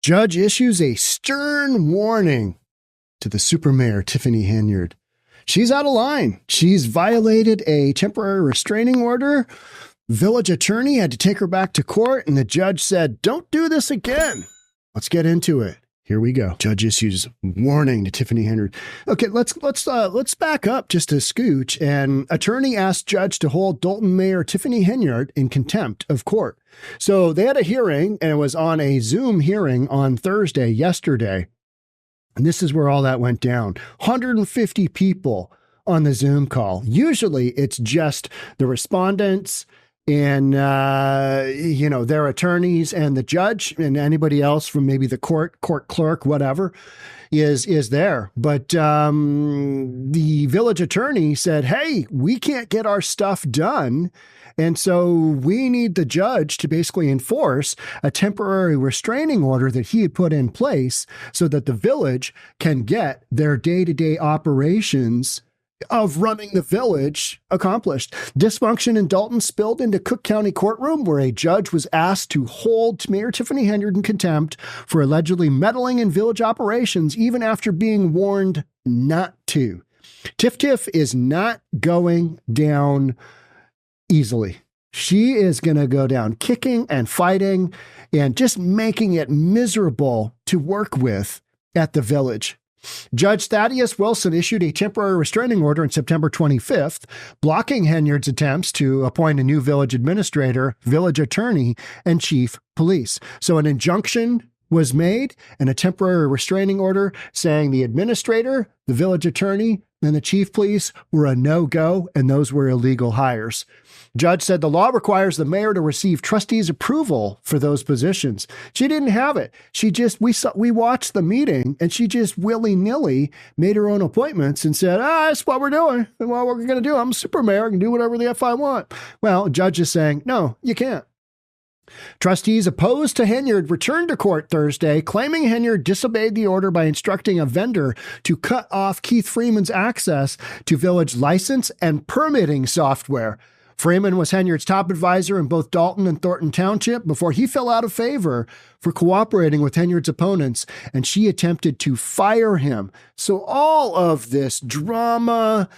Judge issues a stern warning to the super mayor, Tiffany Henyard. She's out of line. She's violated a temporary restraining order. Village attorney had to take her back to court, and the judge said, "Don't do this again." Let's get into it. Here we go. Judge issues warning to Tiffany Henyard. Okay, let's back up just a scooch. And attorney asked judge to hold Dolton Mayor Tiffany Henyard in contempt of court. So they had a hearing, and it was on a Zoom hearing on Thursday, yesterday. And this is where all that went down. 150 people on the Zoom call. Usually it's just the respondents and, their attorneys and the judge and anybody else from maybe the court clerk, whatever, is there. But the village attorney said, "Hey, we can't get our stuff done. And so we need the judge to basically enforce a temporary restraining order that he had put in place so that the village can get their day-to-day operations of running the village accomplished." Dysfunction in Dolton spilled into Cook County courtroom, where a judge was asked to hold Mayor Tiffany Henyard in contempt for allegedly meddling in village operations, even after being warned not to. Tiff is not going down easily. She is going to go down kicking and fighting and just making it miserable to work with at the village. Judge Thaddeus Wilson issued a temporary restraining order on September 25th, blocking Henyard's attempts to appoint a new village administrator, village attorney, and chief police. So an injunction was made and a temporary restraining order saying the administrator, the village attorney, and the chief police were a no-go, and those were illegal hires. Judge said the law requires the mayor to receive trustees' approval for those positions. She didn't have it. We watched the meeting, and she just willy-nilly made her own appointments and said, that's what we're doing. And what we're going to do, I'm a super mayor. I can do whatever the F I want. Well, judge is saying, no, you can't. Trustees opposed to Henyard returned to court Thursday, claiming Henyard disobeyed the order by instructing a vendor to cut off Keith Freeman's access to village license and permitting software. Freeman was Henyard's top advisor in both Dolton and Thornton Township before he fell out of favor for cooperating with Henyard's opponents, and she attempted to fire him. So all of this drama,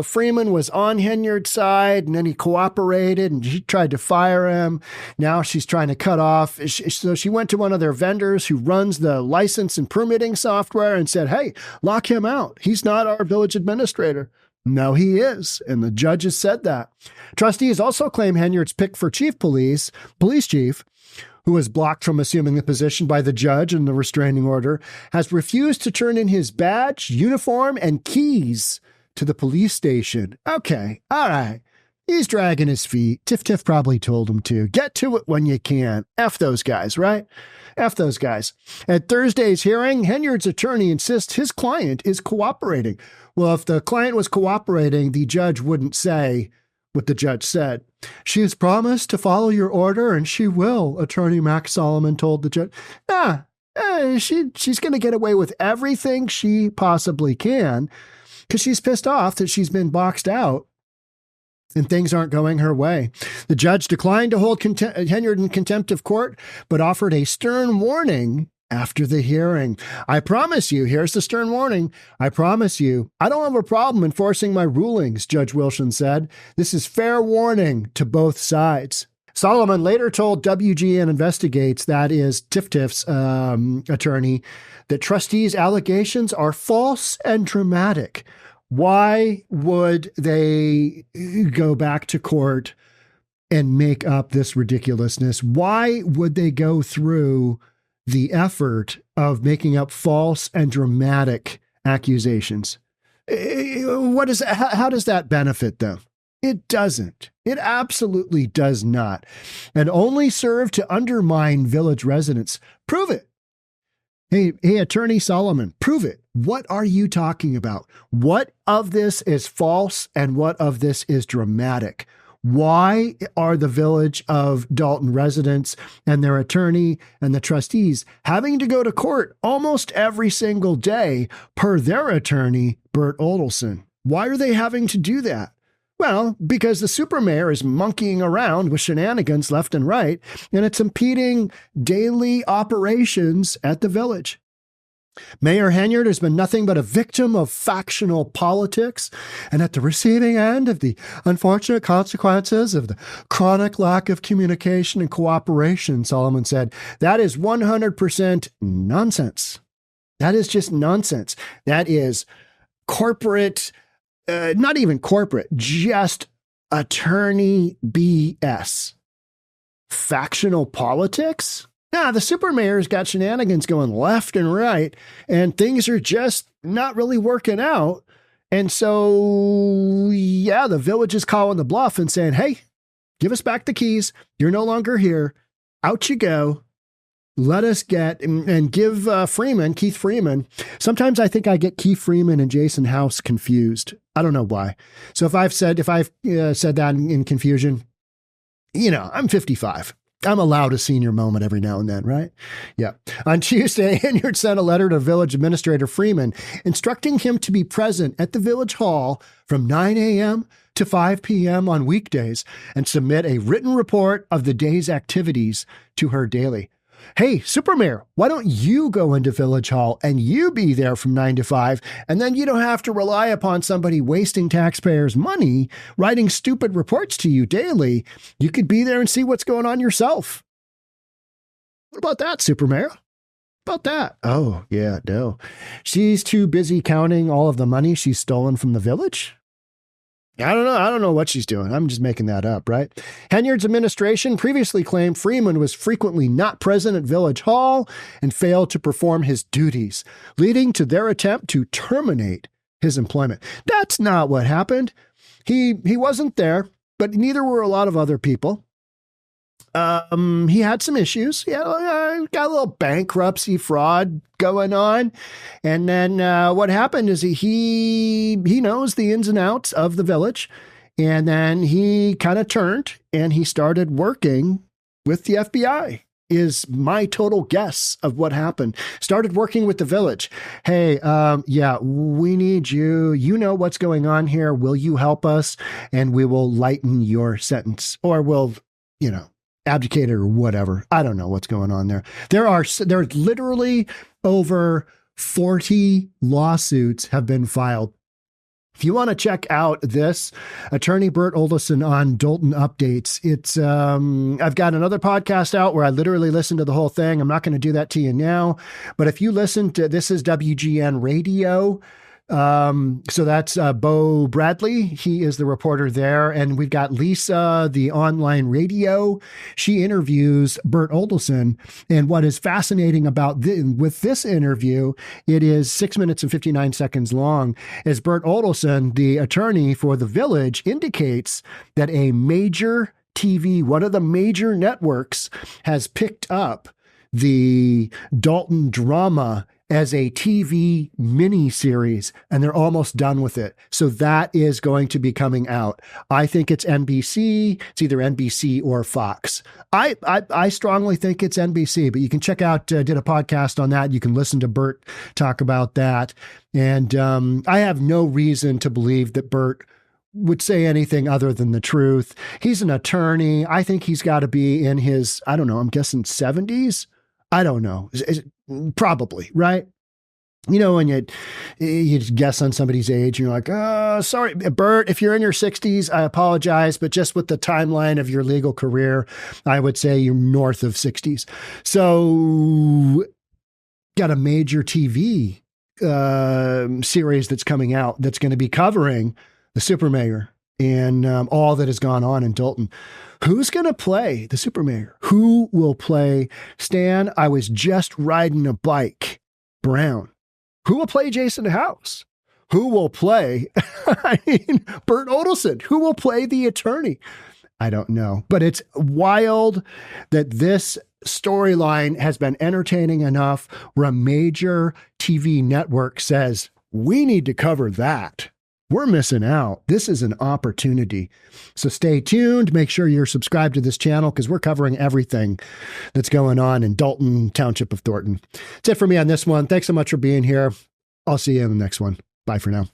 Freeman was on Henyard's side, and then he cooperated, and she tried to fire him. Now she's trying to cut off. So she went to one of their vendors who runs the license and permitting software and said, "Hey, lock him out. He's not our village administrator." No, he is, and the judge has said that. Trustees also claim Henyard's pick for police chief, who was blocked from assuming the position by the judge in the restraining order, has refused to turn in his badge, uniform, and keys to the police station. Okay, all right. He's dragging his feet. Tiff probably told him to. Get to it when you can. F those guys, right? F those guys. At Thursday's hearing, Henyard's attorney insists his client is cooperating. Well, if the client was cooperating, the judge wouldn't say what the judge said. "She has promised to follow your order, and she will," Attorney Max Solomon told the judge. She's going to get away with everything she possibly can because she's pissed off that she's been boxed out and things aren't going her way. The judge declined to hold Henyard in contempt of court, but offered a stern warning after the hearing. "I promise you," here's the stern warning, "I promise you, I don't have a problem enforcing my rulings," Judge Wilson said. "This is fair warning to both sides." Solomon later told WGN Investigates, that is Tiff's attorney, that trustees' allegations are false and dramatic. Why would they go back to court and make up this ridiculousness? Why would they go through the effort of making up false and dramatic accusations? How does that benefit them? It doesn't. It absolutely does not. And only serve to undermine village residents. Prove it. Hey, Attorney Solomon, prove it. What are you talking about? What of this is false and what of this is dramatic? Why are the village of Dolton residents and their attorney and the trustees having to go to court almost every single day per their attorney, 𝗪𝗡𝗡𝗡𝗏? Why are they having to do that? Well, because the supermayor is monkeying around with shenanigans left and right, and it's impeding daily operations at the village. Mayor Henyard has been nothing but a victim of factional politics, and at the receiving end of the unfortunate consequences of the chronic lack of communication and cooperation, Solomon said. That is 100% nonsense. That is just nonsense. That is corporate, not even corporate, just attorney BS. Factional politics? Nah, the supermayor's got shenanigans going left and right, and things are just not really working out. And so, yeah, the village is calling the bluff and saying, hey, give us back the keys. You're no longer here. Out you go. Let us get and give Keith Freeman. Sometimes I think I get Keith Freeman and Jason House confused. I don't know why. So if I've said that in confusion, I'm 55. I'm allowed a senior moment every now and then, right? Yeah. On Tuesday, Henyard sent a letter to Village Administrator Freeman instructing him to be present at the Village Hall from 9 a.m. to 5 p.m. on weekdays and submit a written report of the day's activities to her daily. Hey, Supermayor, why don't you go into Village Hall and you be there from 9 to 5, and then you don't have to rely upon somebody wasting taxpayers' money, writing stupid reports to you daily. You could be there and see what's going on yourself. What about that, Supermayor? About that? Oh, yeah, no. She's too busy counting all of the money she's stolen from the village? I don't know. I don't know what she's doing. I'm just making that up, right? Henyard's administration previously claimed Freeman was frequently not present at Village Hall and failed to perform his duties, leading to their attempt to terminate his employment. That's not what happened. He wasn't there, but neither were a lot of other people. He had some issues. He had, got a little bankruptcy fraud going on. And then what happened is he knows the ins and outs of the village. And then he kind of turned and he started working with the FBI, is my total guess of what happened. Started working with the village. Hey, we need you. You know what's going on here. Will you help us? And we will lighten your sentence, or we'll, abdicate it or whatever. I don't know what's going on there. There's literally over 40 lawsuits have been filed. If you want to check out this, attorney 𝗪𝗏𝗧𝗛 on Dolton updates, it's, I've got another podcast out where I literally listen to the whole thing. I'm not going to do that to you now, but if you listen to, this is WGN Radio. So that's Bo Bradley. He is the reporter there. And we've got Lisa, the online radio. She interviews 𝗪𝗏𝗧𝗛. And what is fascinating about with this interview, it is 6 minutes and 59 seconds long, as 𝗪𝗏𝗧𝗛, the attorney for the village, indicates that a major TV, one of the major networks, has picked up the Dolton drama as a TV mini-series, and they're almost done with it. So that is going to be coming out. I think it's NBC. It's either NBC or Fox. I strongly think it's NBC, but you can check out, did a podcast on that. You can listen to Bert talk about that. And I have no reason to believe that Bert would say anything other than the truth. He's an attorney. I think he's got to be in his, I don't know, I'm guessing 70s. I don't know. Probably, right? When you guess on somebody's age, and you're like, oh, sorry, Bert, if you're in your 60s, I apologize. But just with the timeline of your legal career, I would say you're north of 60s. So got a major TV series that's coming out that's going to be covering the supermayor and all that has gone on in Dolton. Who's going to play the supermayor? Who will play Stan? I was just riding a bike, Brown. Who will play Jason House? Who will play, 𝗪𝗏𝗧𝗛? Who will play the attorney? I don't know. But it's wild that this storyline has been entertaining enough where a major TV network says, we need to cover that. We're missing out. This is an opportunity. So stay tuned. Make sure you're subscribed to this channel because we're covering everything that's going on in Dolton, Township of Thornton. That's it for me on this one. Thanks so much for being here. I'll see you in the next one. Bye for now.